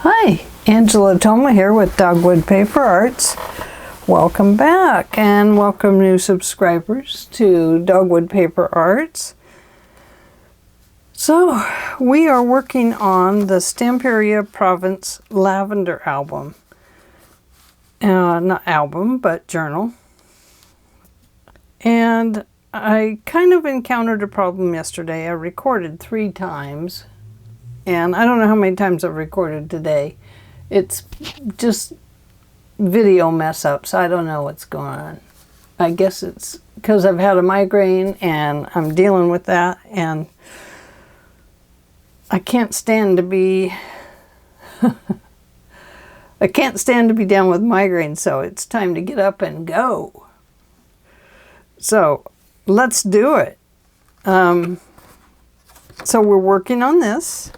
Hi, Angela Thoma here with Dogwood Paper Arts. Welcome back and welcome new subscribers to Dogwood Paper Arts. So we are working on the Stamperia Provence Lavender album. Not album, but journal. And I kind of encountered a problem yesterday. I recorded 3 times. And I don't know how many times I've recorded today. It's just video mess ups. I don't know what's going on. I guess it's because I've had a migraine and I'm dealing with that. And I can't stand to be... I can't stand to be down with migraine, so it's time to get up and go. So let's do it. So we're working on this.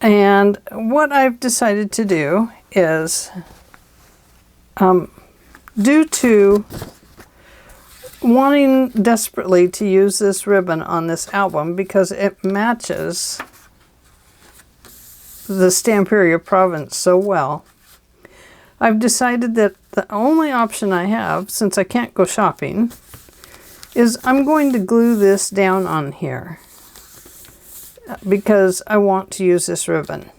And what I've decided to do is, due to wanting desperately to use this ribbon on this album because it matches the Stamperia Provence so well, I've decided that the only option I have, since I can't go shopping, is I'm going to glue this down on here, because I want to use this ribbon.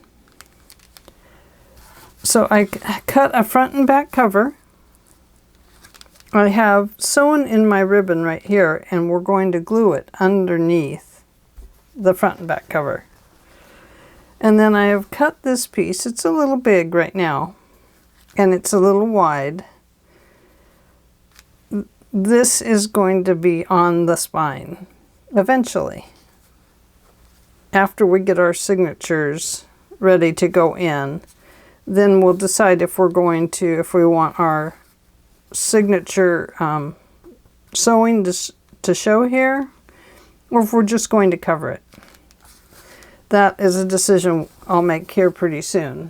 So I cut a front and back cover. I have sewn in my ribbon right here, and we're going to glue it underneath the front and back cover. And then I have cut this piece. It's a little big right now, and it's a little wide. This is going to be on the spine eventually, after we get our signatures ready to go in. Then we'll decide if we want our signature sewing to show here, or if we're just going to cover it. That is a decision I'll make here pretty soon.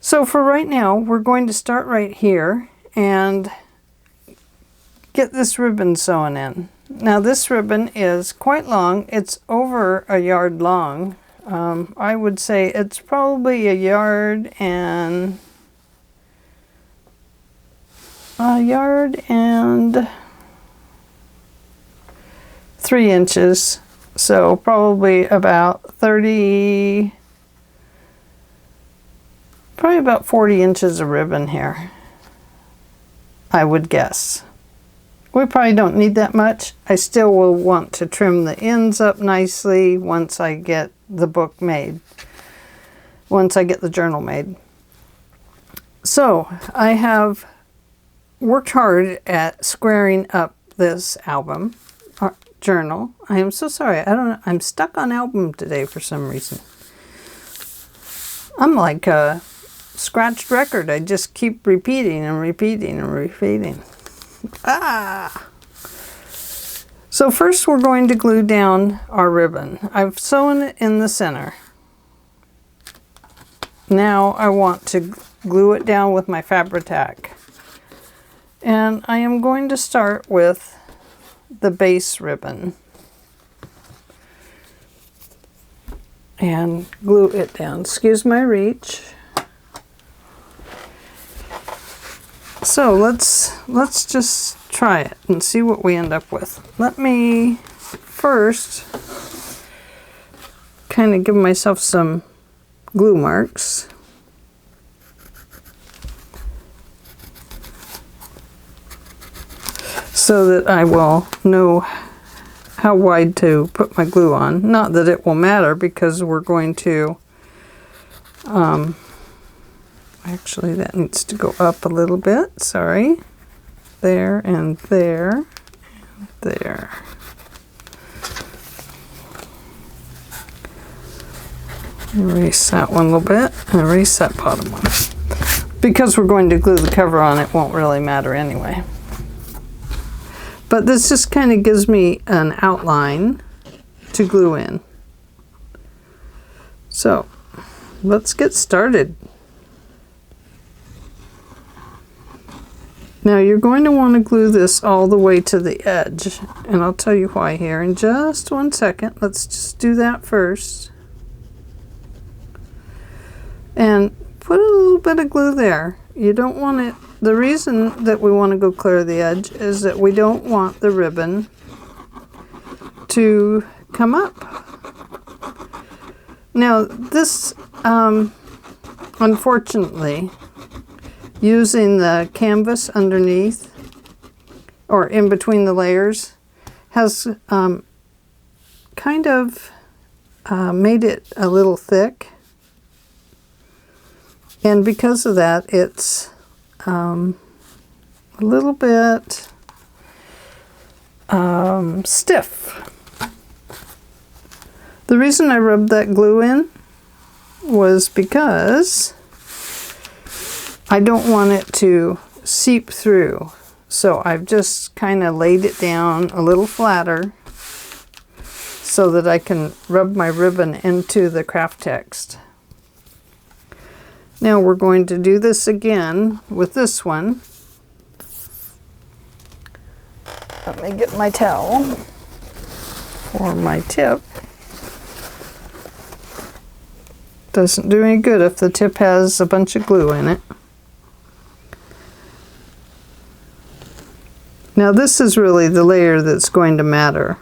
So for right now, we're going to start right here and get this ribbon sewn in. Now this ribbon is quite long. It's over a yard long. I would say it's probably a yard and 3 inches. So probably about 40 inches of ribbon here, I would guess. We probably don't need that much. I still will want to trim the ends up nicely once I get the book made, once I get the journal made. So I have worked hard at squaring up this album, journal. I am so sorry. I don't know. I'm stuck on album today for some reason. I'm like a scratched record. I just keep repeating and repeating and repeating. So first we're going to glue down our ribbon. I've sewn it in the center. Now I want to glue it down with my Fabri-Tac. And I am going to start with the base ribbon and glue it down. Excuse my reach. So let's just try it and see what we end up with. Let me first kind of give myself some glue marks. So that I will know how wide to put my glue on. Not that it will matter because we're going to actually, that needs to go up a little bit. Sorry. There and there and there. Erase that one a little bit and erase that bottom one. Because we're going to glue the cover on, it won't really matter anyway. But this just kind of gives me an outline to glue in. So let's get started. Now you're going to want to glue this all the way to the edge, and I'll tell you why here in just 1 second. Let's just do that first. And put a little bit of glue there. You don't want it, the reason that we want to go clear the edge is that we don't want the ribbon to come up. Now this, unfortunately, using the canvas underneath or in between the layers has kind of made it a little thick, and because of that it's a little bit stiff. The reason I rubbed that glue in was because I don't want it to seep through. So I've just kind of laid it down a little flatter so that I can rub my ribbon into the craft text. Now we're going to do this again with this one. Let me get my towel for my tip. Doesn't do any good if the tip has a bunch of glue in it. Now this is really the layer that's going to matter.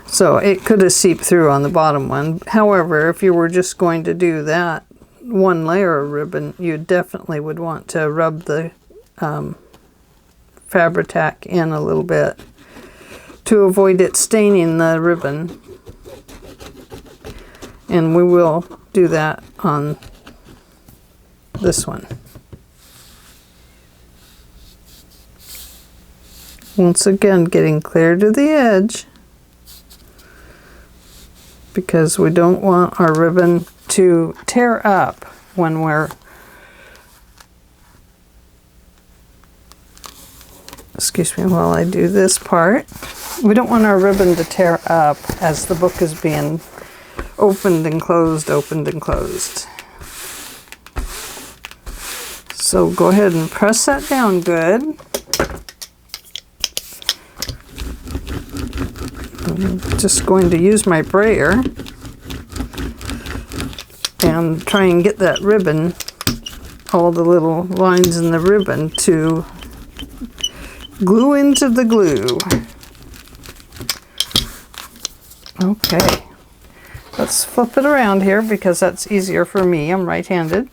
So it could have seeped through on the bottom one. However, if you were just going to do that one layer of ribbon, you definitely would want to rub the Fabri-Tac in a little bit to avoid it staining the ribbon. And we will do that on this one. Once again, getting clear to the edge because we don't want our ribbon to tear up when we're, excuse me while I do this part. We don't want our ribbon to tear up as the book is being opened and closed, opened and closed. So go ahead and press that down good. I'm just going to use my brayer and try and get that ribbon, all the little lines in the ribbon, to glue into the glue. Okay, let's flip it around here because that's easier for me. I'm right-handed.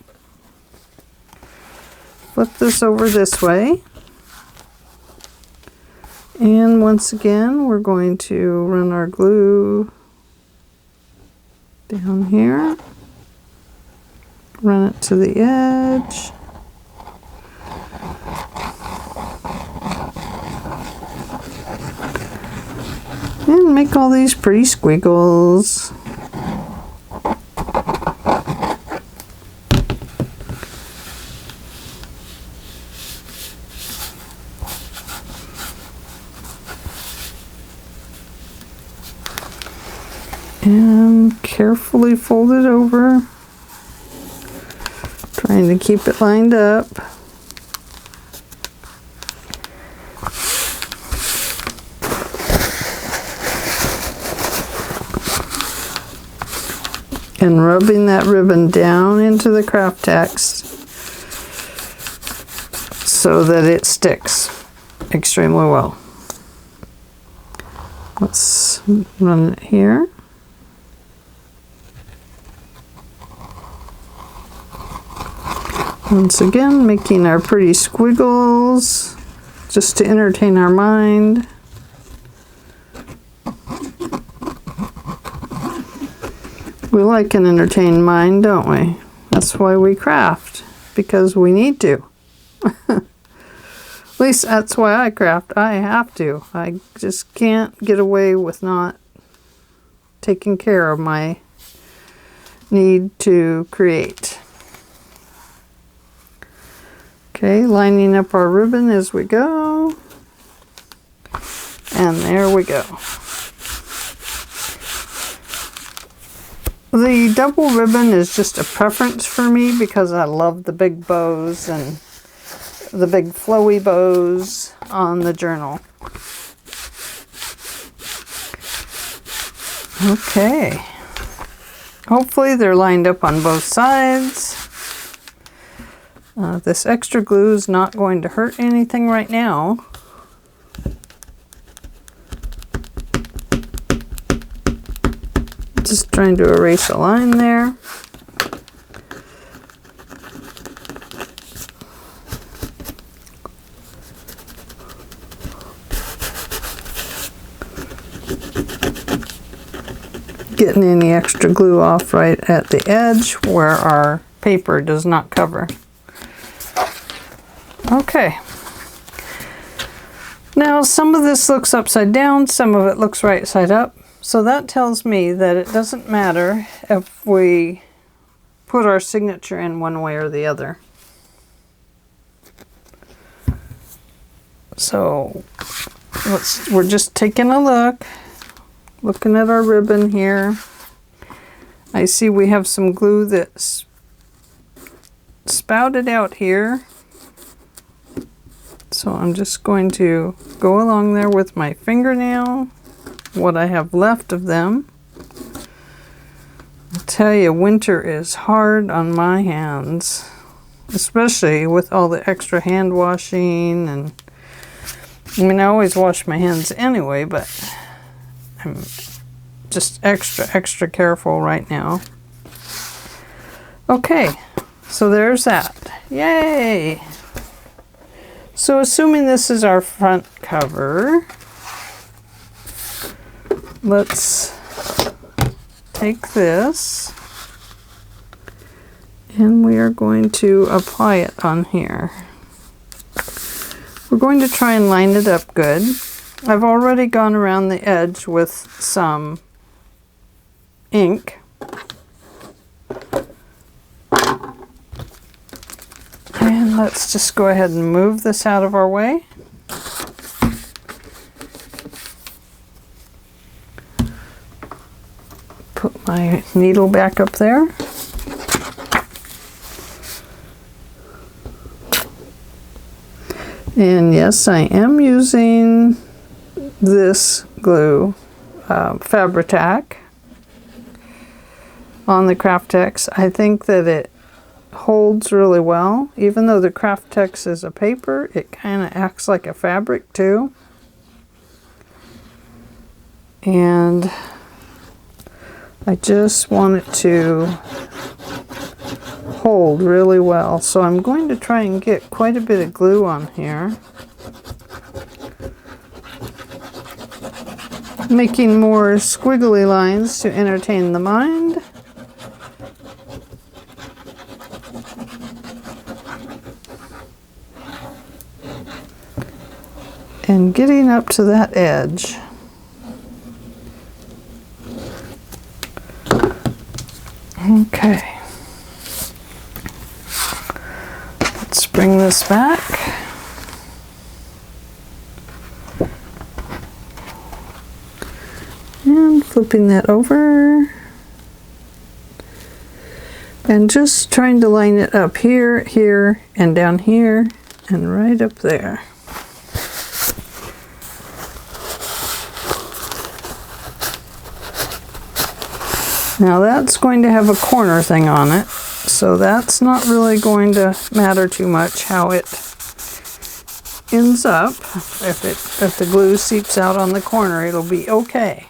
Flip this over this way. And once again, we're going to run our glue down here, run it to the edge, and make all these pretty squiggles. And carefully fold it over, trying to keep it lined up. And rubbing that ribbon down into the craft text so that it sticks extremely well. Let's run it here. Once again, making our pretty squiggles just to entertain our mind. We like an entertained mind, don't we? That's why we craft, because we need to. At least that's why I craft. I have to. I just can't get away with not taking care of my need to create. Okay, lining up our ribbon as we go. And there we go. The double ribbon is just a preference for me because I love the big bows and the big flowy bows on the journal. Okay. Hopefully they're lined up on both sides. This extra glue is not going to hurt anything right now. Just trying to erase a line there. Getting any extra glue off right at the edge where our paper does not cover. Okay. Now some of this looks upside down, some of it looks right side up. So that tells me that it doesn't matter if we put our signature in one way or the other. So we're just taking a look. Looking at our ribbon here, I see we have some glue that's spouted out here. So I'm just going to go along there with my fingernail, what I have left of them. I'll tell you, winter is hard on my hands, especially with all the extra hand washing. And I mean, I always wash my hands anyway, but I'm just extra careful right now. Okay, so there's that. Yay! So assuming this is our front cover, let's take this and we are going to apply it on here. We're going to try and line it up good. I've already gone around the edge with some ink. And let's just go ahead and move this out of our way. Put my needle back up there. And yes, I am using this glue, Fabri-Tac, on the Craft-Tex. I think that it holds really well. Even though the Craft-Tex is a paper, it kind of acts like a fabric too. And I just want it to hold really well. So I'm going to try and get quite a bit of glue on here. Making more squiggly lines to entertain the mind. And getting up to that edge. Okay. Let's bring this back. And flipping that over. And just trying to line it up here, here, and down here, and right up there. Now that's going to have a corner thing on it, so that's not really going to matter too much how it ends up. If the glue seeps out on the corner, it'll be okay.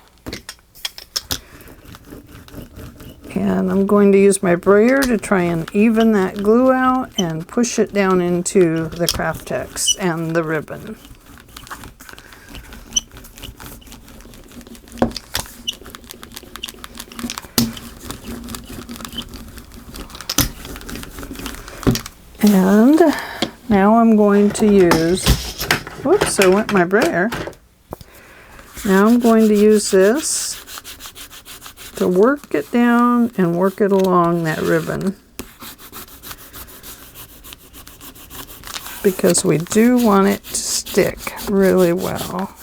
And I'm going to use my brayer to try and even that glue out and push it down into the Craft-Tex and the ribbon. And now I'm going to use, whoops, I went my brayer. Now I'm going to use this to work it down and work it along that ribbon, because we do want it to stick really well.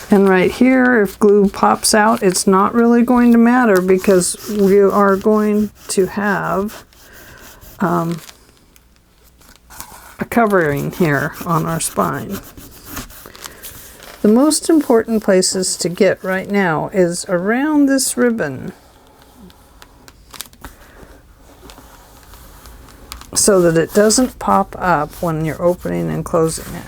And right here, if glue pops out, it's not really going to matter because we are going to have a covering here on our spine. The most important places to get right now is around this ribbon, so that it doesn't pop up when you're opening and closing it.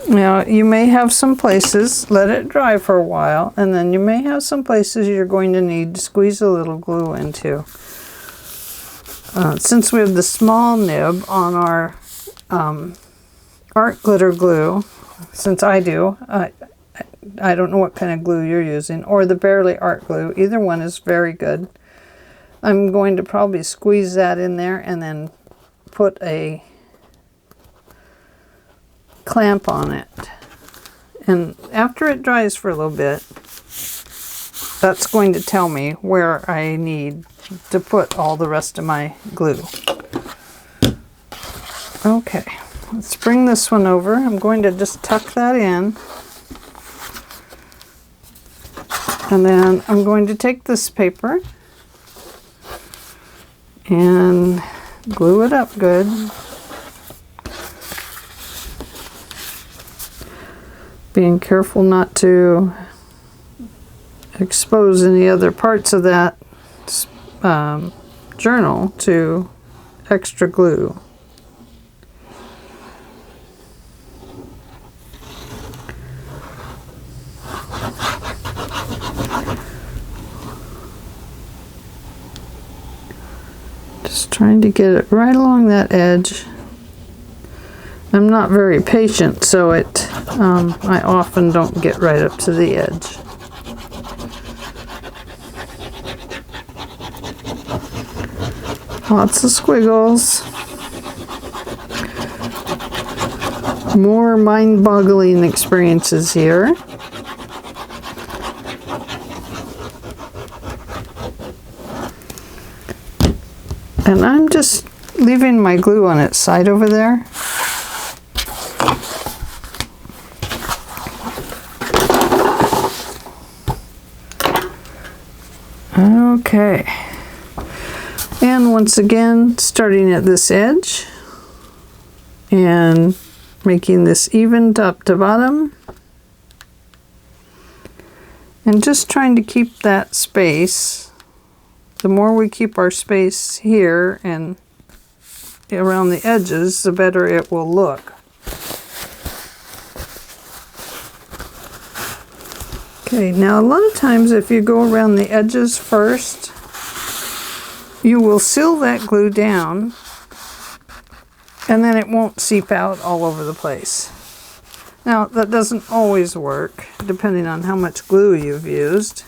Now, you may have some places, let it dry for a while, and then you may have some places you're going to need to squeeze a little glue into. Since we have the small nib on our art glitter glue, since I do, I don't know what kind of glue you're using, or the Barely art glue, either one is very good. I'm going to probably squeeze that in there and then put a clamp on it. And after it dries for a little bit, that's going to tell me where I need to put all the rest of my glue. Okay, let's bring this one over. I'm going to just tuck that in. And then I'm going to take this paper and glue it up good. Being careful not to expose any other parts of that journal to extra glue. Just trying to get it right along that edge. I'm not very patient, so I often don't get right up to the edge. Lots of squiggles. More mind-boggling experiences here. And I'm just leaving my glue on its side over there. Okay. And once again, starting at this edge and making this even top to bottom. And just trying to keep that space. The more we keep our space here and around the edges, the better it will look. Okay, now a lot of times if you go around the edges first, you will seal that glue down and then it won't seep out all over the place. Now that doesn't always work depending on how much glue you've used,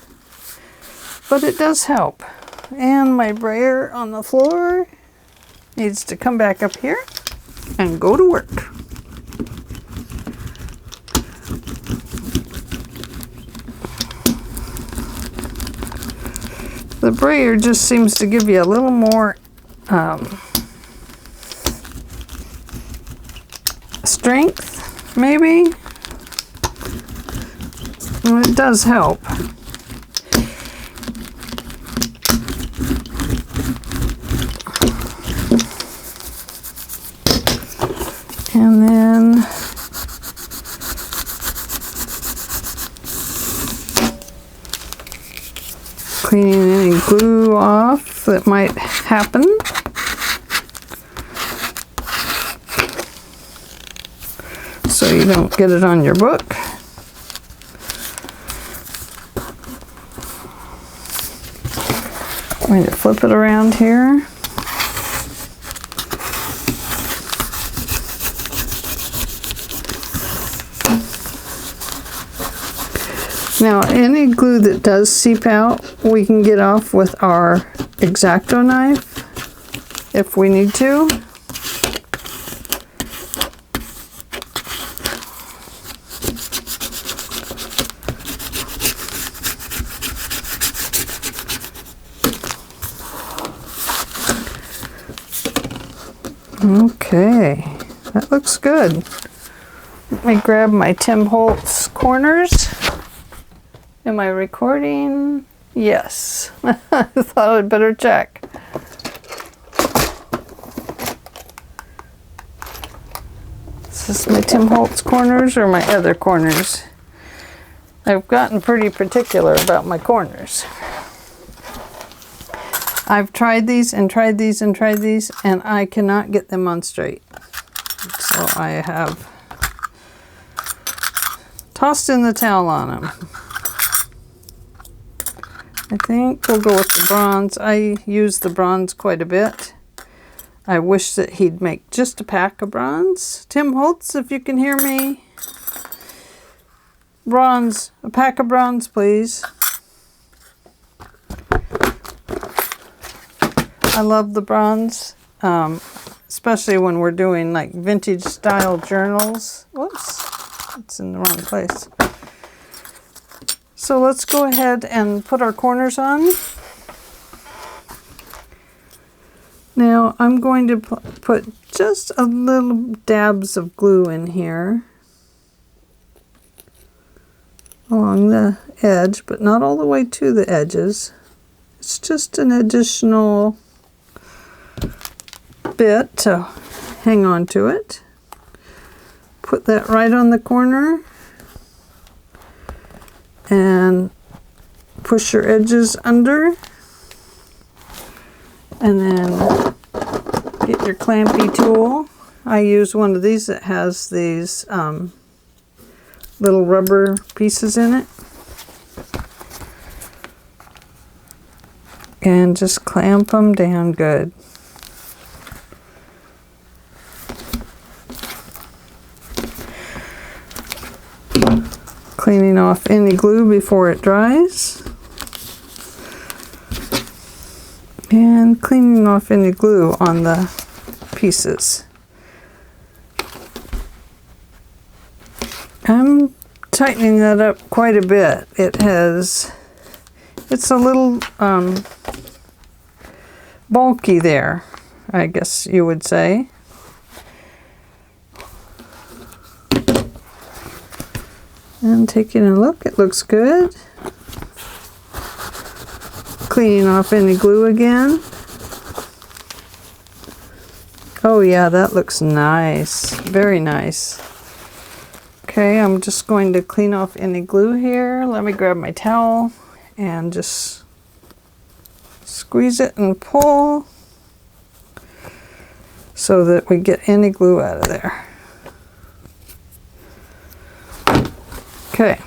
but it does help. And my brayer on the floor needs to come back up here and go to work. The brayer just seems to give you a little more strength, maybe. Well, it does help. And then cleaning any glue off that might happen. So you don't get it on your book. I'm going to flip it around here. Now, any glue that does seep out, we can get off with our X-Acto knife if we need to. Okay, that looks good. Let me grab my Tim Holtz corners. Am I recording? Yes. I thought I'd better check. Is this my Tim Holtz corners or my other corners? I've gotten pretty particular about my corners. I've tried these and tried these and tried these, and I cannot get them on straight. So I have tossed in the towel on them. I think we'll go with the bronze. I use the bronze quite a bit. I wish that he'd make just a pack of bronze. Tim Holtz, if you can hear me. Bronze, a pack of bronze, please. I love the bronze, especially when we're doing like vintage style journals. Whoops, it's in the wrong place. So let's go ahead and put our corners on. Now I'm going to put just a little dabs of glue in here along the edge, but not all the way to the edges. It's just an additional bit to hang on to it. Put that right on the corner and push your edges under. And then get your clampy tool. I use one of these that has these little rubber pieces in it. And just clamp them down good. Cleaning off any glue before it dries. And cleaning off any glue on the pieces. I'm tightening that up quite a bit. It's a little bulky there, I guess you would say. And taking a look, it looks good. Cleaning off any glue again. Oh yeah, that looks nice. Very nice. Okay, I'm just going to clean off any glue here. Let me grab my towel and just squeeze it and pull so that we get any glue out of there. Okay,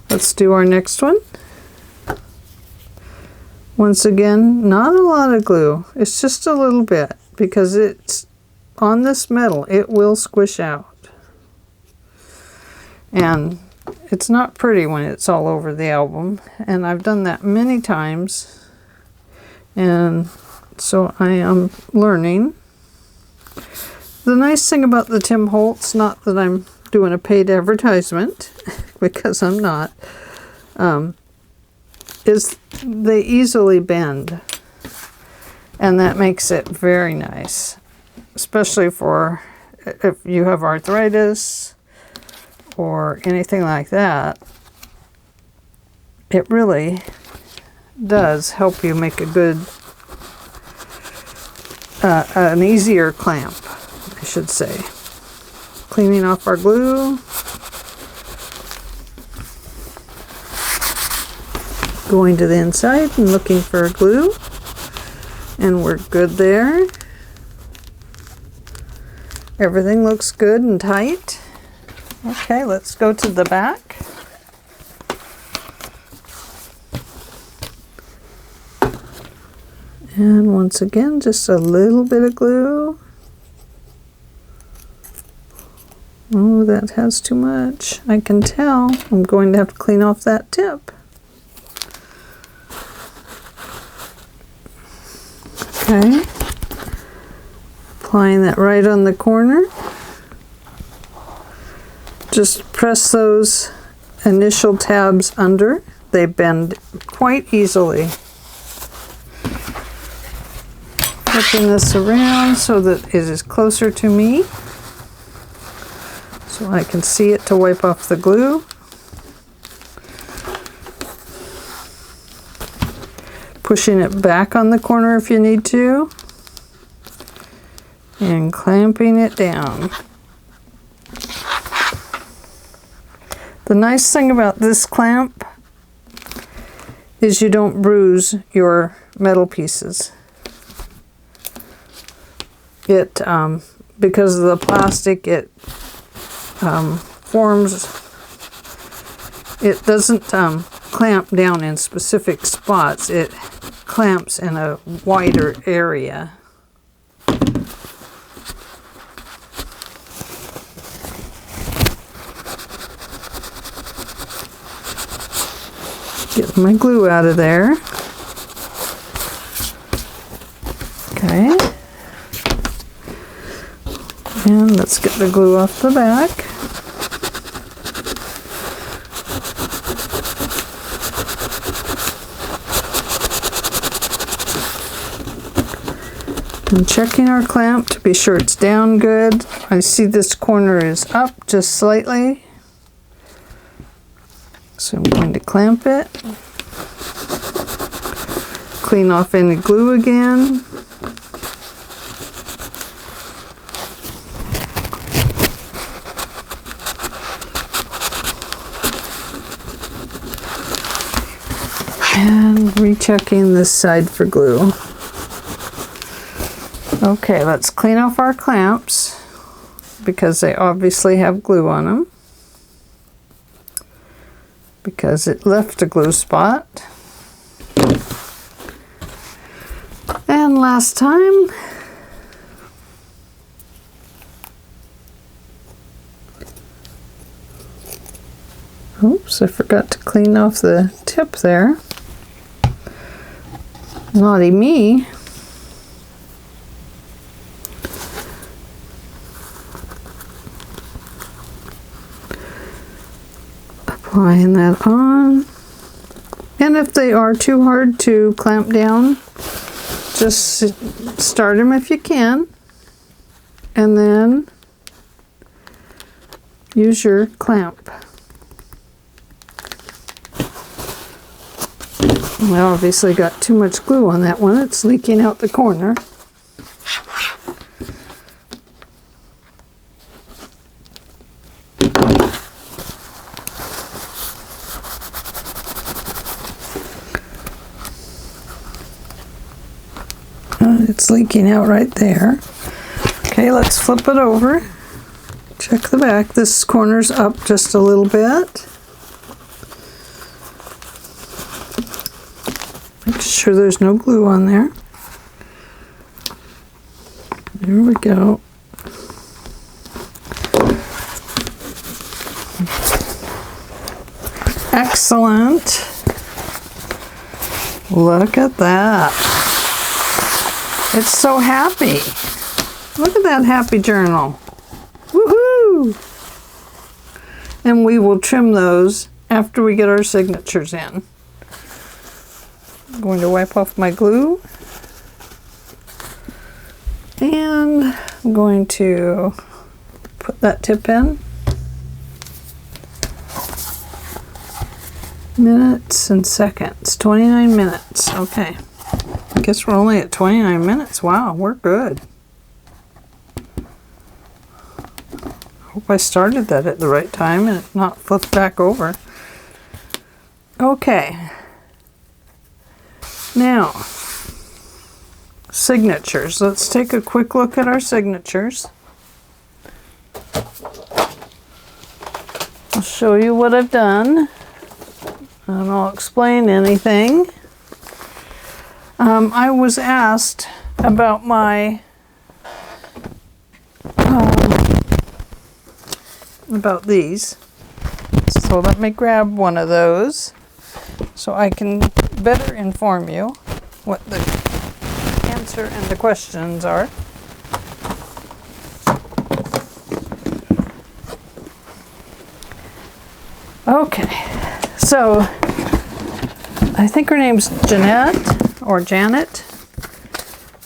let's do our next one. Once again, not a lot of glue. It's just a little bit because it's on this metal. It will squish out. And it's not pretty when it's all over the album. And I've done that many times. And so I am learning. The nice thing about the Tim Holtz, not that I'm doing a paid advertisement, because I'm not, is they easily bend, and that makes it very nice, especially for if you have arthritis or anything like that. It really does help you make a good an easier clamp, I should say. Cleaning off our glue. Going to the inside and looking for glue, and we're good there. Everything looks good and tight. Okay, let's go to the back. And once again, just a little bit of glue. Oh, that has too much. I can tell. I'm going to have to clean off that tip. Okay, applying that right on the corner. Just press those initial tabs under. They bend quite easily. Flipping this around so that it is closer to me, so I can see it to wipe off the glue. Pushing it back on the corner if you need to. and clamping it down. The nice thing about this clamp is you don't bruise your metal pieces. It, because of the plastic, it forms, it doesn't clamp down in specific spots. It clamps in a wider area. Get my glue out of there. Okay. And let's get the glue off the back. And checking our clamp to be sure it's down good. I see this corner is up just slightly. So I'm going to clamp it. Clean off any glue again. And rechecking this side for glue. Okay, let's clean off our clamps because they obviously have glue on them, because it left a glue spot. And last time, oops, I forgot to clean off the tip there. Naughty me. Applying that on. And if they are too hard to clamp down, just start them if you can. And then use your clamp. I obviously got too much glue on that one. It's leaking out the corner. It's leaking out right there. Okay, let's flip it over. Check the back. This corner's up just a little bit. Make sure there's no glue on there. There we go. Excellent. Look at that. It's so happy. Look at that happy journal. Woohoo! And we will trim those after we get our signatures in. I'm going to wipe off my glue. And I'm going to put that tip in. Minutes and seconds. 29 minutes. Okay. I guess we're only at 29 minutes. Wow, we're good. Hope I started that at the right time and it not flipped back over. Okay. Now, signatures. Let's take a quick look at our signatures. I'll show you what I've done. And I'll explain anything. I was asked about my about these, so let me grab one of those so I can better inform you what the answer and the questions are. Okay, so I think her name's Jeanette. Or Janet.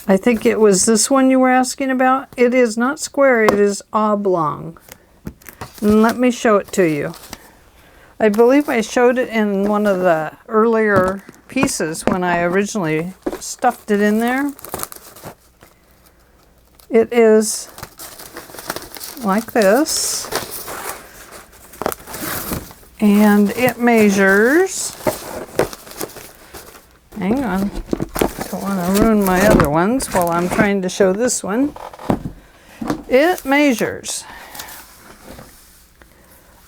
I think it was this one you were asking about. It is not square, it is oblong. And let me show it to you. I believe I showed it in one of the earlier pieces when I originally stuffed it in there. It is like this. And it measures, hang on, don't want to ruin my other ones while I'm trying to show this one. It measures,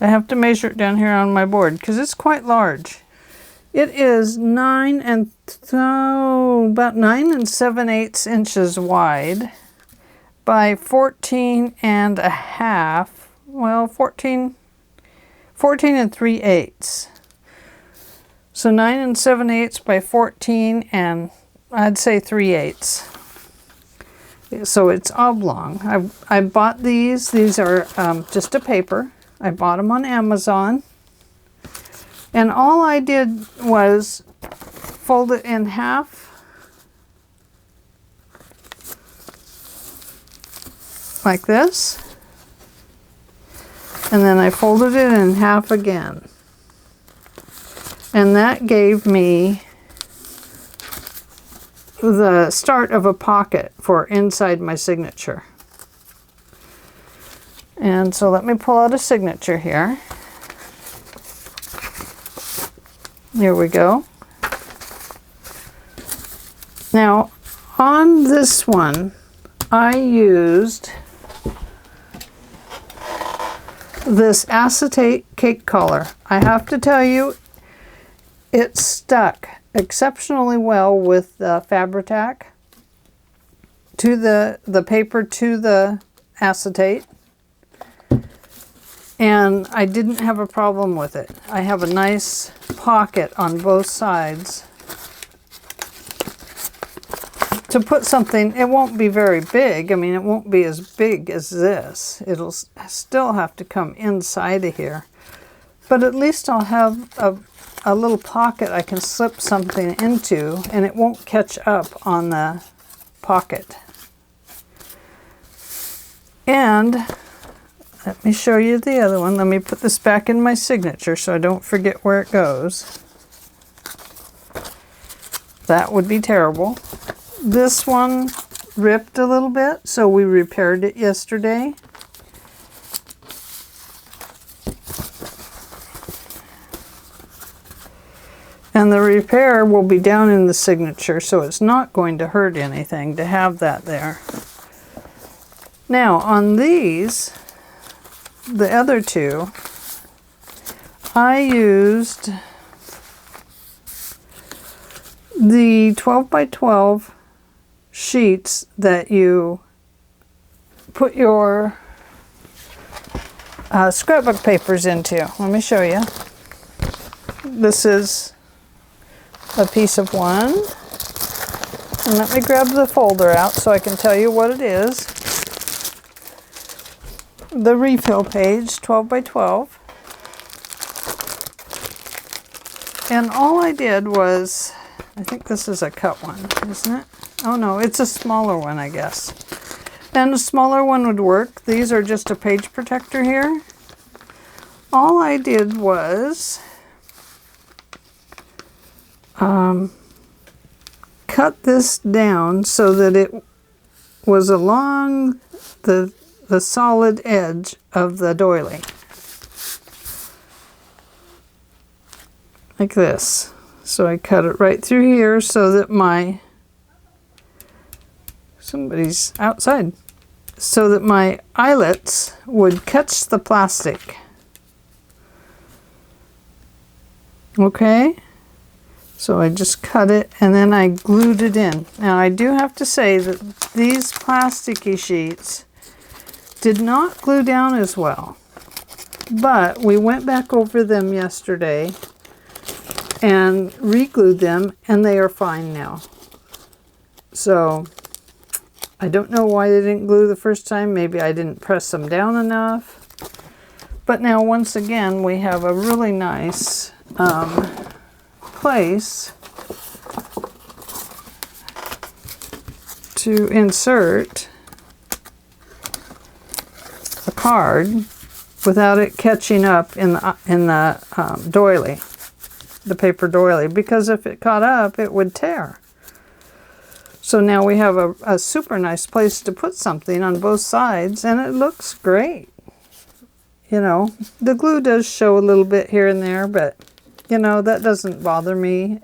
I have to measure it down here on my board because it's quite large. It is about 9 7/8 inches wide by 14 and a half, well, 14 and 3/8. So 9 7/8 by 14 and I'd say 3/8. So it's oblong. I bought these. These are just a paper. I bought them on Amazon. And all I did was fold it in half. Like this. And then I folded it in half again. And that gave me the start of a pocket for inside my signature. And so let me pull out a signature here. Here we go. Now, on this one, I used this acetate cake color. I have to tell you, it stuck exceptionally well with the Fabri-Tac to the paper to the acetate, and I didn't have a problem with it. I have a nice pocket on both sides to put something. It won't be very big. I mean, it won't be as big as this. It'll still have to come inside of here, but at least I'll have a little pocket I can slip something into, and it won't catch up on the pocket. And let me show you the other one. Let me put this back in my signature so I don't forget where it goes. That would be terrible. This one ripped a little bit, so we repaired it yesterday. And the repair will be down in the signature, so it's not going to hurt anything to have that there. Now, on these, the other two, I used the 12 by 12 sheets that you put your scrapbook papers into. Let me show you. This is a piece of one. And let me grab the folder out so I can tell you what it is. The refill page, 12 by 12. And all I did was, I think this is a cut one, isn't it? Oh no, it's a smaller one, I guess. And a smaller one would work. These are just a page protector here. All I did was cut this down so that it was along the solid edge of the doily. Like this. So I cut it right through here so that somebody's outside, so that my eyelets would catch the plastic. Okay? So I just cut it and then I glued it in. Now I do have to say that these plasticky sheets did not glue down as well. But we went back over them yesterday and re-glued them, and they are fine now. So I don't know why they didn't glue the first time. Maybe I didn't press them down enough. But now once again we have a really nice place to insert a card without it catching up in the doily, the paper doily, because if it caught up it would tear. So now we have a super nice place to put something on both sides, and it looks great. You know, the glue does show a little bit here and there, but, you know, that doesn't bother me.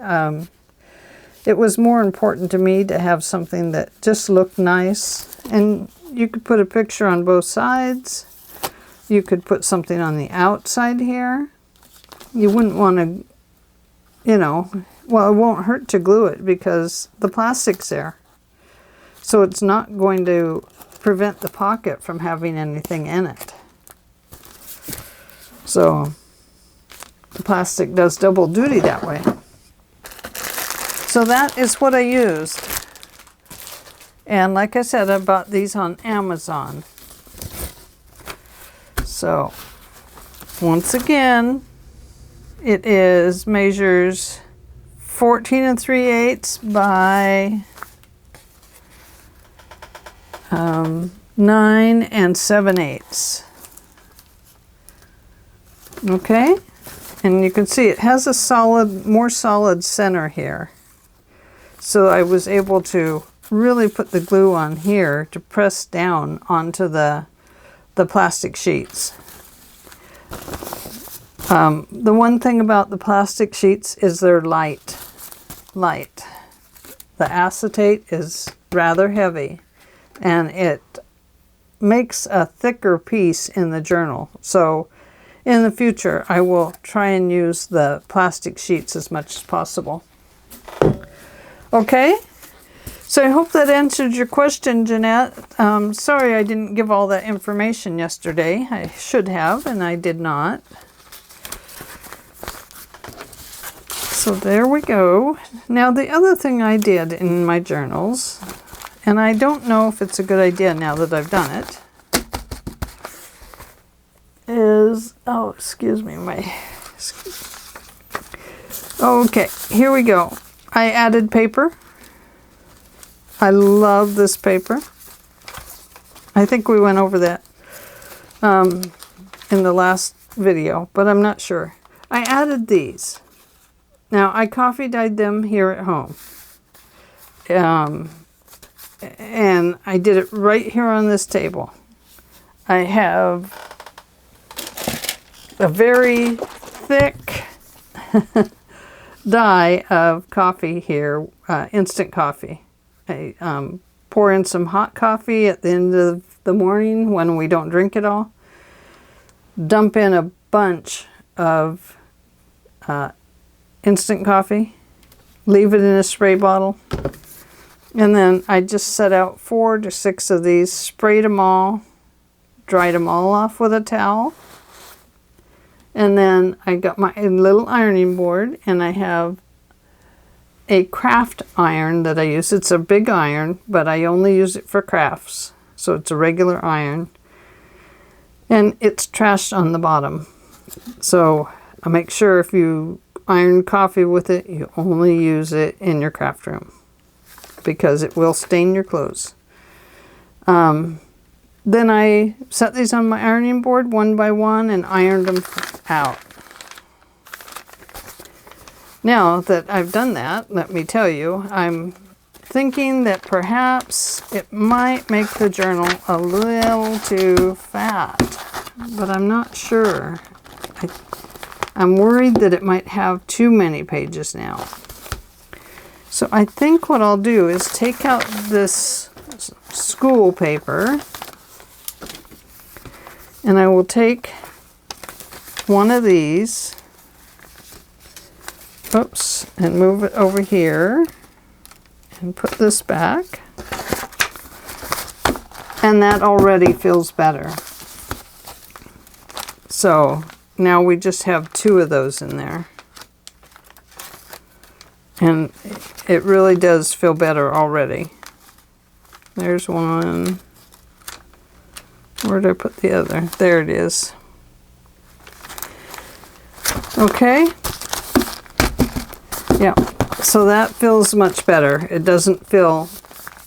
It was more important to me to have something that just looked nice. And you could put a picture on both sides. You could put something on the outside here. You wouldn't want to, you know, well, it won't hurt to glue it because the plastic's there. So it's not going to prevent the pocket from having anything in it. So the plastic does double duty that way. So that is what I used. And like I said, I bought these on Amazon. So once again, it measures 14 3/8 by 9 7/8. Okay, and you can see it has a more solid center here. So I was able to really put the glue on here to press down onto the plastic sheets. The one thing about the plastic sheets is they're light. The acetate is rather heavy, and it makes a thicker piece in the journal. So in the future, I will try and use the plastic sheets as much as possible. Okay, so I hope that answered your question, Jeanette. Sorry I didn't give all that information yesterday. I should have, and I did not. So there we go. Now the other thing I did in my journals, and I don't know if it's a good idea now that I've done it, is, oh, excuse me, okay, here we go. I added paper. I love this paper. I think we went over that in the last video, but I'm not sure. I added these. Now, I coffee dyed them here at home. And I did it right here on this table. I have a very thick dye of coffee here, instant coffee. I pour in some hot coffee at the end of the morning when we don't drink it all. Dump in a bunch of instant coffee. Leave it in a spray bottle. And then I just set out 4 to 6 of these, sprayed them all, dried them all off with a towel. And then I got my little ironing board, and I have a craft iron that I use. It's a big iron, but I only use it for crafts. So it's a regular iron. And it's trashed on the bottom. So I make sure if you iron coffee with it, you only use it in your craft room, because it will stain your clothes. Then I set these on my ironing board one by one and ironed them out. Now that I've done that, let me tell you, I'm thinking that perhaps it might make the journal a little too fat, but I'm not sure. I'm worried that it might have too many pages now. So I think what I'll do is take out this school paper, and I will take one of these, oops, and move it over here and put this back. And that already feels better. So now we just have 2 of those in there. And it really does feel better already. There's one. Where did I put the other? There it is. Okay. Yeah, so that feels much better. It doesn't feel,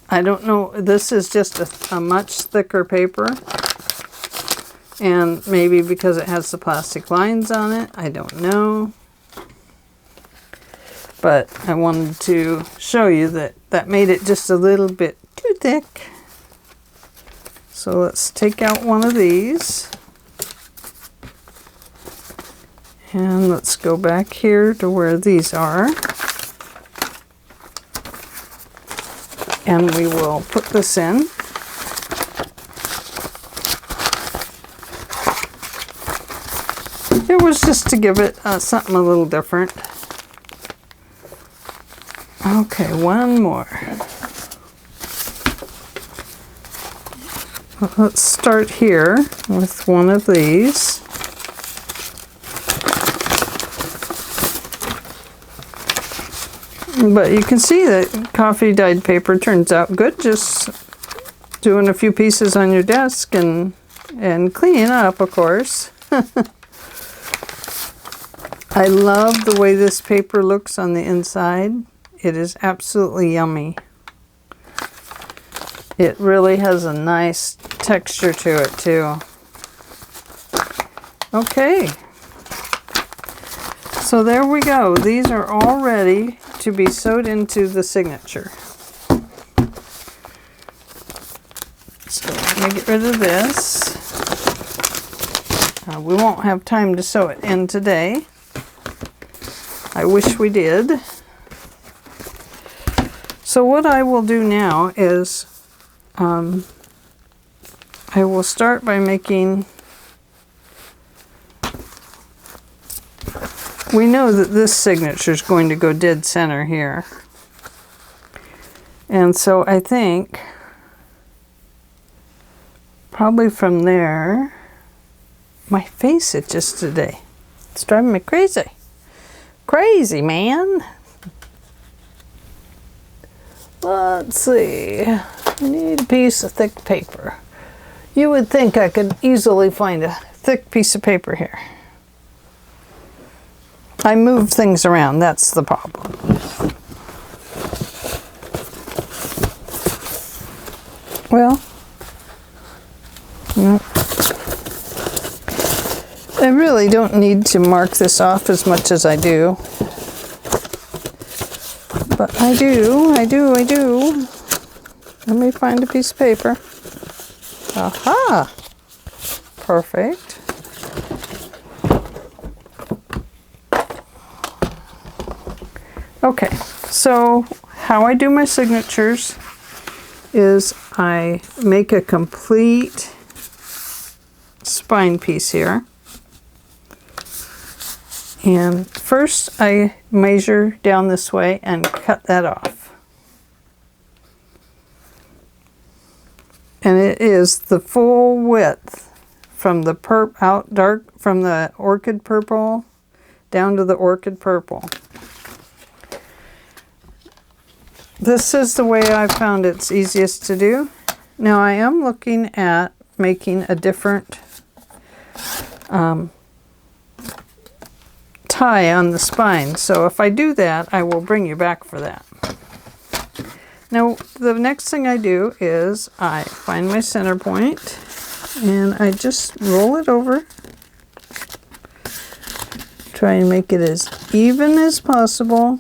I don't know, this is just a much thicker paper. And maybe because it has the plastic lines on it, I don't know. but I wanted to show you that that made it just a little bit too thick. So let's take out one of these. And let's go back here to where these are. And we will put this in. It was just to give it something a little different. Okay, one more. Let's start here with one of these. But you can see that coffee dyed paper turns out good, just doing a few pieces on your desk and cleaning up, of course. I love the way this paper looks on the inside. It is absolutely yummy. It really has a nice texture to it too. Okay. So there we go. These are all ready to be sewed into the signature. So let me get rid of this. We won't have time to sew it in today. I wish we did. So what I will do now is I will start by making, we know that this signature is going to go dead center here. And so I think probably from there, my face itches today. It's driving me crazy. Crazy, man. Let's see. I need a piece of thick paper. You would think I could easily find a thick piece of paper here. I move things around, that's the problem. Well, no. I really don't need to mark this off as much as I do. But I do. Let me find a piece of paper. Aha! Perfect. Okay, so how I do my signatures is I make a complete spine piece here. And first I measure down this way and cut that off. And it is the full width from the from the orchid purple down to the orchid purple. This is the way I found it's easiest to do. Now I am looking at making a different tie on the spine. So if I do that, I will bring you back for that. Now the next thing I do is I find my center point and I just roll it over. Try and make it as even as possible.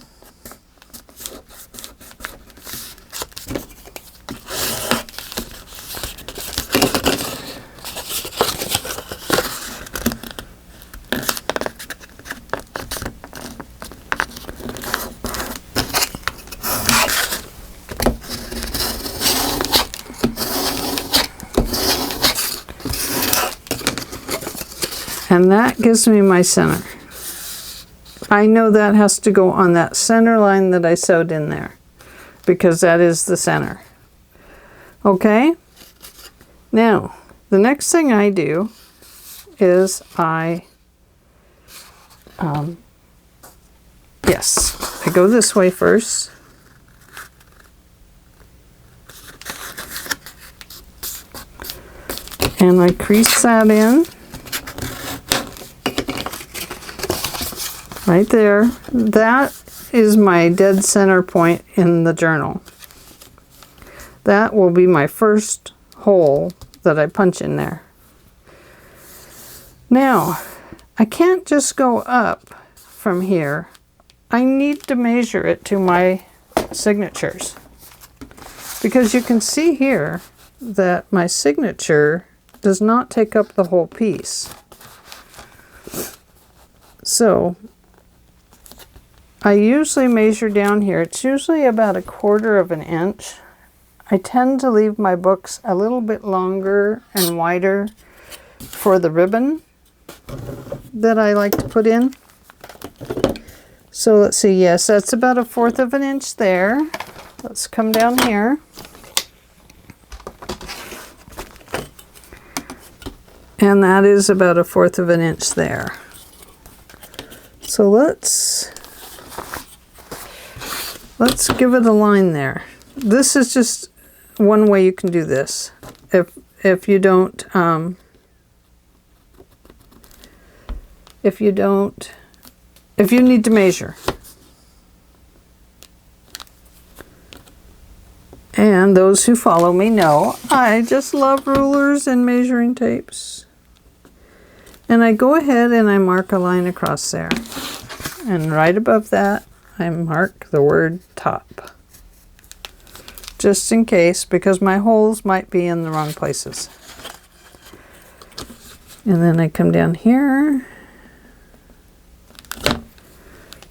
And that gives me my center. I know that has to go on that center line that I sewed in there, because that is the center. Okay? Now, the next thing I do is I go this way first. And I crease that in. Right there. That is my dead center point in the journal. That will be my first hole that I punch in there. Now, I can't just go up from here I need to measure it to my signatures, because you can see here that my signature does not take up the whole piece. So I usually measure down here. It's usually about 1/4 of an inch. I tend to leave my books a little bit longer and wider for the ribbon that I like to put in. So let's see, yes, that's about 1/4 of an inch there. Let's come down here. And that is about 1/4 of an inch there. So let's give it a line there. This is just one way you can do this. If you need to measure. And those who follow me know I just love rulers and measuring tapes. And I go ahead and I mark a line across there. And right above that, I mark the word top. Just in case, because my holes might be in the wrong places. And then I come down here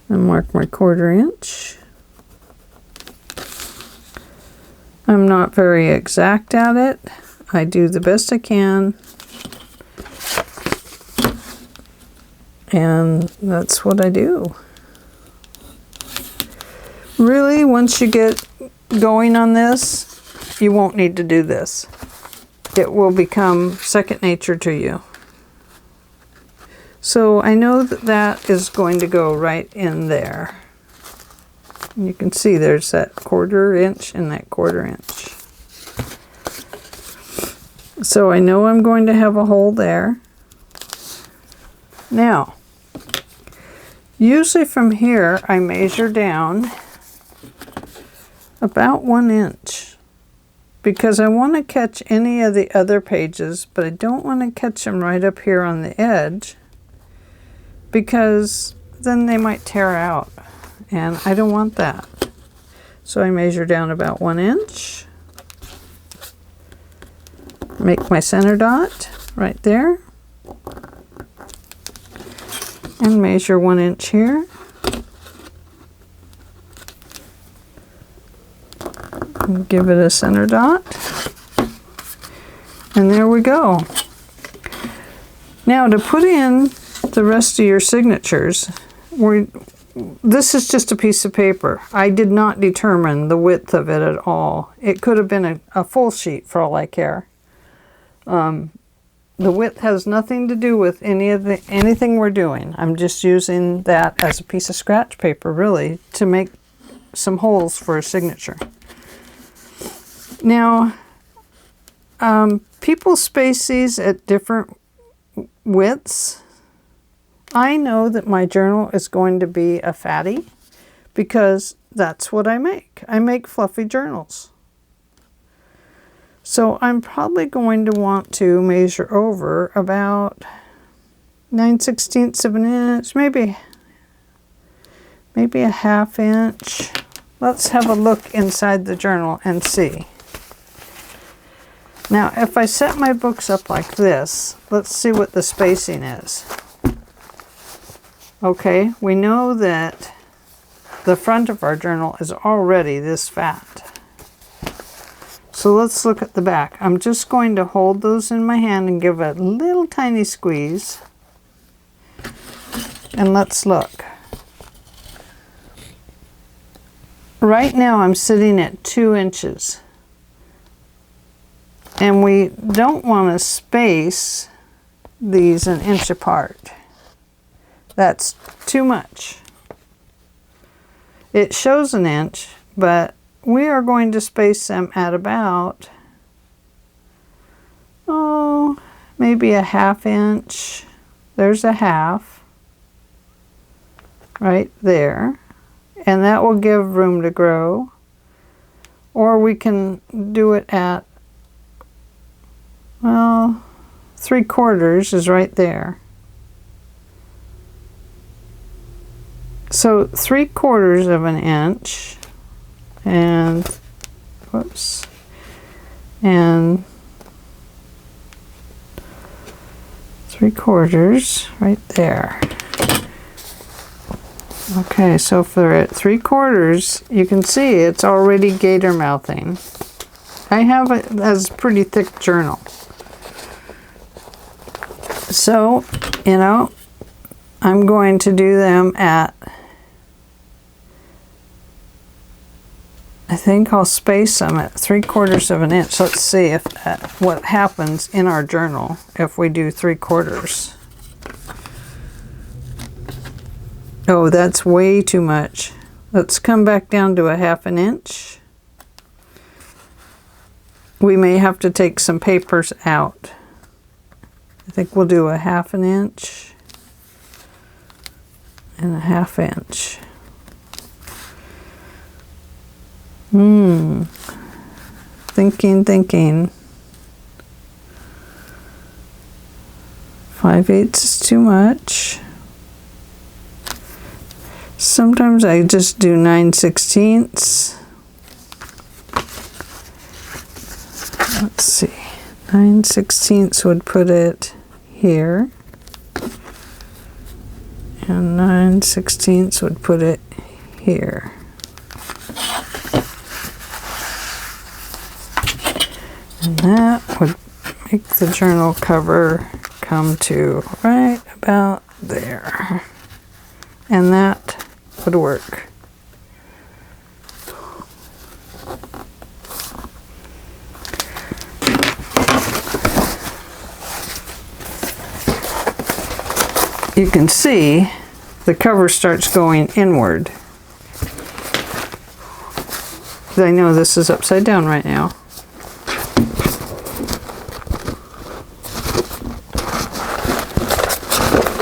and mark my 1/4 inch. I'm not very exact at it. I do the best I can. And that's what I do. Really, once you get going on this, you won't need to do this. It will become second nature to you. So I know that that is going to go right in there. And you can see there's that 1/4 inch and that 1/4 inch. So I know I'm going to have a hole there. Now, usually from here I measure down about 1 inch, because I want to catch any of the other pages, but I don't want to catch them right up here on the edge, because then they might tear out, and I don't want that. So I measure down about 1 inch, make my center dot right there, and measure 1 inch here. And give it a center dot. And there we go. Now to put in the rest of your signatures, this is just a piece of paper. I did not determine the width of it at all. It could have been a full sheet for all I care. The width has nothing to do with anything we're doing. I'm just using that as a piece of scratch paper, really, to make some holes for a signature. Now, people space these at different widths. I know that my journal is going to be a fatty, because that's what I make. I make fluffy journals. So I'm probably going to want to measure over about 9/16 of an inch, maybe a 1/2 inch. Let's have a look inside the journal and see. Now, if I set my books up like this, let's see what the spacing is. Okay, we know that the front of our journal is already this fat. So let's look at the back. I'm just going to hold those in my hand and give a little tiny squeeze. And let's look. Right now I'm sitting at 2 inches. And we don't want to space these an inch apart. That's too much. It shows an inch, but we are going to space them at about, maybe a 1/2 inch. There's a 1/2 right there. And that will give room to grow. Or we can do it at, 3/4 is right there. So 3/4 of an inch, and whoops, and 3/4 right there. Okay, so for at 3/4, you can see it's already gator mouthing. I have it as a pretty thick journal. So, you know, I'm going to do them at, I think I'll space them at 3/4 of an inch. Let's see if what happens in our journal if we do 3/4. Oh, that's way too much. Let's come back down to a 1/2 inch. We may have to take some papers out. I think we'll do a 1/2 inch and a 1/2 inch. Thinking. 5/8 is too much. Sometimes I just do 9/16. Let's see. 9/16 would put it here. And 9/16 would put it here. And that would make the journal cover come to right about there. And that would work. You can see the cover starts going inward. I know this is upside down right now.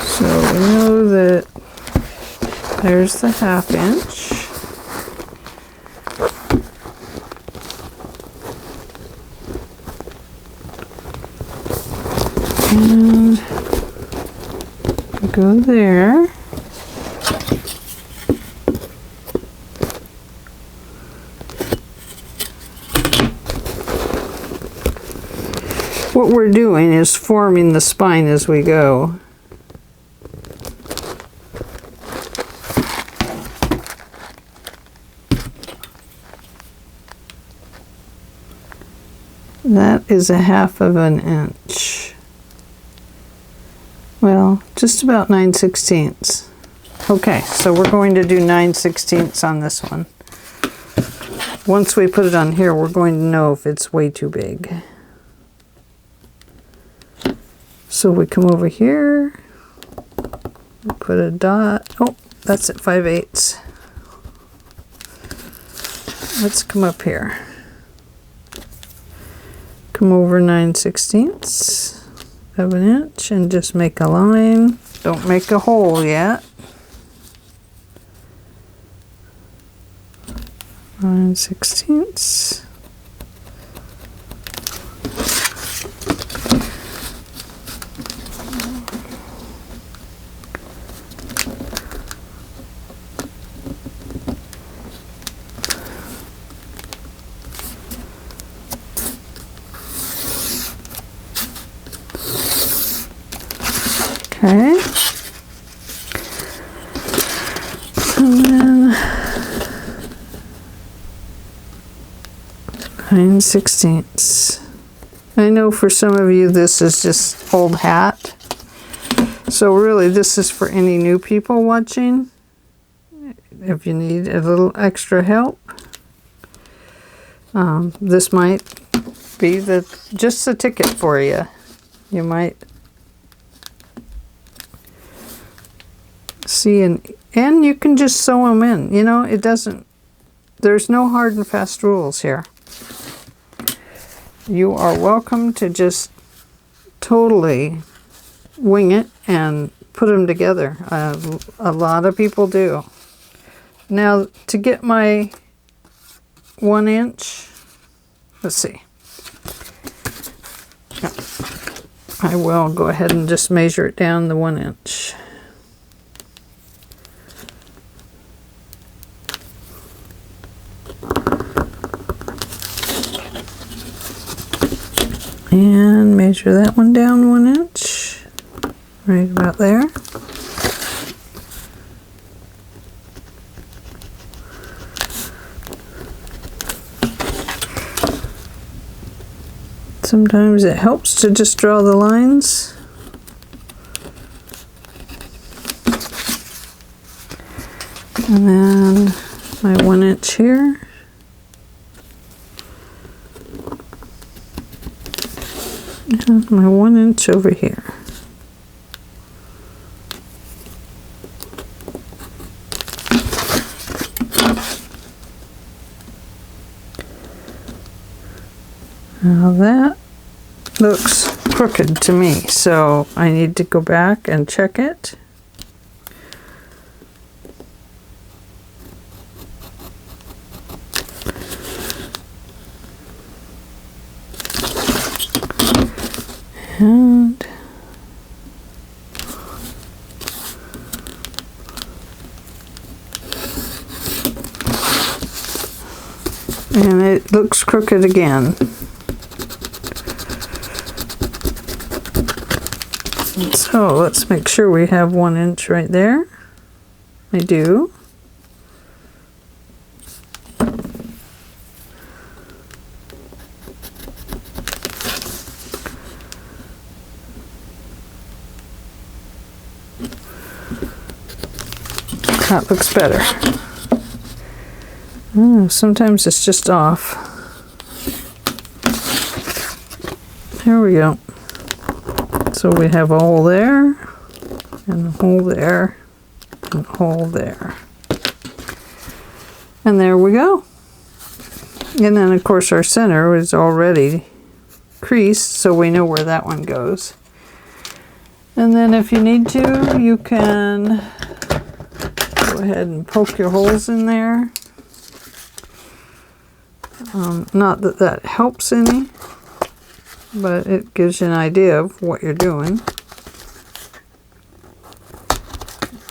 So we know that there's the 1/2 inch. And go there. What we're doing is forming the spine as we go. That is a 1/2 of an inch. Well, just about 9/16. Okay, so we're going to do 9/16 on this one. Once we put it on here, we're going to know if it's way too big. So we come over here, we put a dot. Oh, that's at 5/8. Let's come up here. Come over 9/16 of an inch and just make a line. Don't make a hole yet. 9/16. Okay. And then 9/16. I know for some of you this is just old hat. So really this is for any new people watching. If you need a little extra help. This might be just the ticket for you. You might see, and you can just sew them in. You know, there's no hard and fast rules here. You are welcome to just totally wing it and put them together. A lot of people do. Now, to get my 1 inch, let's see. I will go ahead and just measure it down the 1 inch. And measure that one down 1 inch, right about there. Sometimes it helps to just draw the lines. And then my 1 inch here. And my 1 inch over here. Now that looks crooked to me, so I need to go back and check it. And it looks crooked again. So let's make sure we have 1 inch right there. I do. That looks better. Sometimes it's just off. There we go. So we have a hole there, and a hole there, and a hole there. And there we go. And then of course our center is already creased, so we know where that one goes. And then if you need to, you can go ahead and poke your holes in there. Not that that helps any, but it gives you an idea of what you're doing.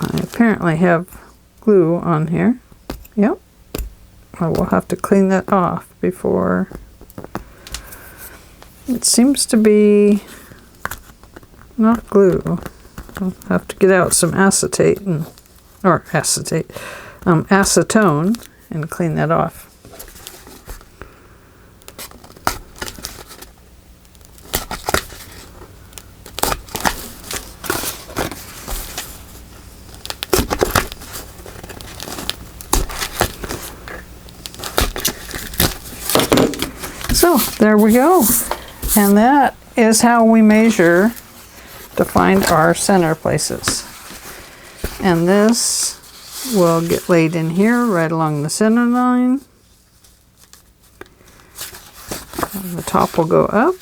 I apparently have glue on here. Yep. I will have to clean that off before. It seems to be not glue. I'll have to get out some acetate or acetate, acetone and clean that off. So there we go. And that is how we measure to find our center places. And this will get laid in here right along the center line. And the top will go up.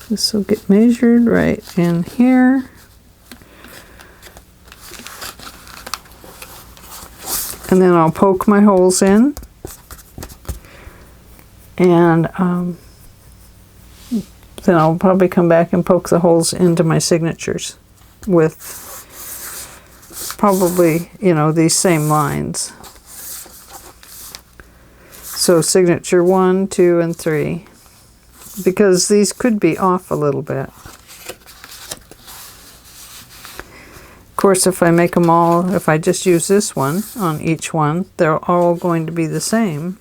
This will get measured right in here. And then I'll poke my holes in, and then I'll probably come back and poke the holes into my signatures with probably, these same lines. So signature 1, 2, and 3, because these could be off a little bit. Of course, if I make them all, if I just use this one on each one, they're all going to be the same,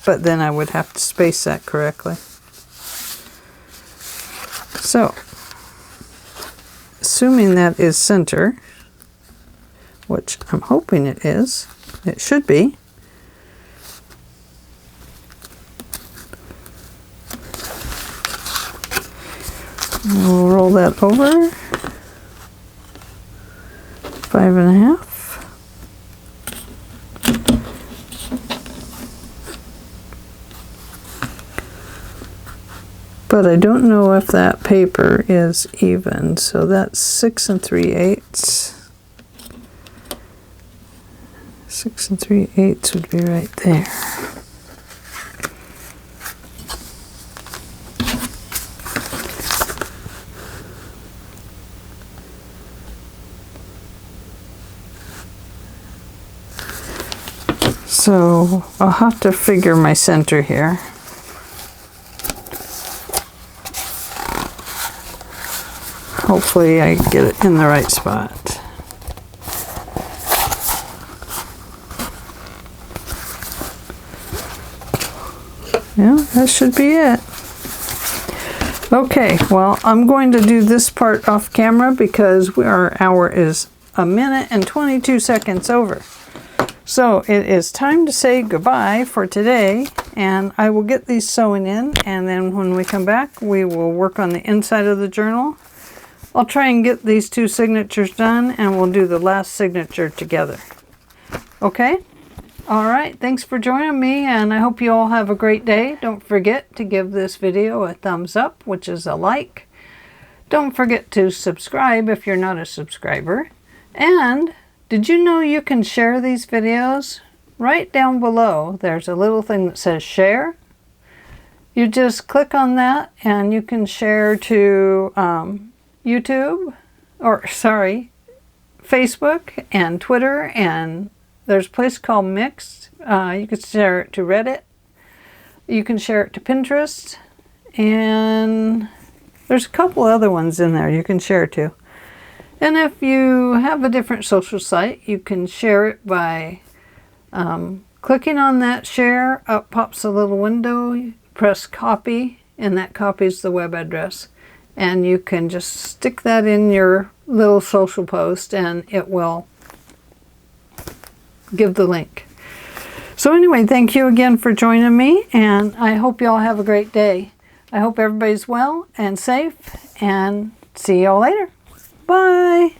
but then I would have to space that correctly. So, assuming that is center, which I'm hoping it is, it should be. We'll roll that over. 5.5. But I don't know if that paper is even, so that's 6 3/8. 6 3/8 would be right there. So I'll have to figure my center here. Hopefully I get it in the right spot. Yeah, that should be it. Okay, well, I'm going to do this part off camera because our hour is 1 minute and 22 seconds over. So it is time to say goodbye for today, and I will get these sewing in, and then when we come back, we will work on the inside of the journal. I'll try and get these 2 signatures done, and we'll do the last signature together. Okay? All right, thanks for joining me, and I hope you all have a great day. Don't forget to give this video a thumbs up, which is a like. Don't forget to subscribe if you're not a subscriber. And did you know you can share these videos? Right down below, there's a little thing that says share. You just click on that, and you can share to YouTube, or sorry, Facebook and Twitter, and there's a place called Mixed. You can share it to Reddit. You can share it to Pinterest. And there's a couple other ones in there you can share to. And if you have a different social site, you can share it by clicking on that share. Up pops a little window. You press copy, and that copies the web address. And you can just stick that in your little social post, and it will give the link. So anyway, thank you again for joining me, and I hope you all have a great day. I hope everybody's well and safe, and see you all later. Bye.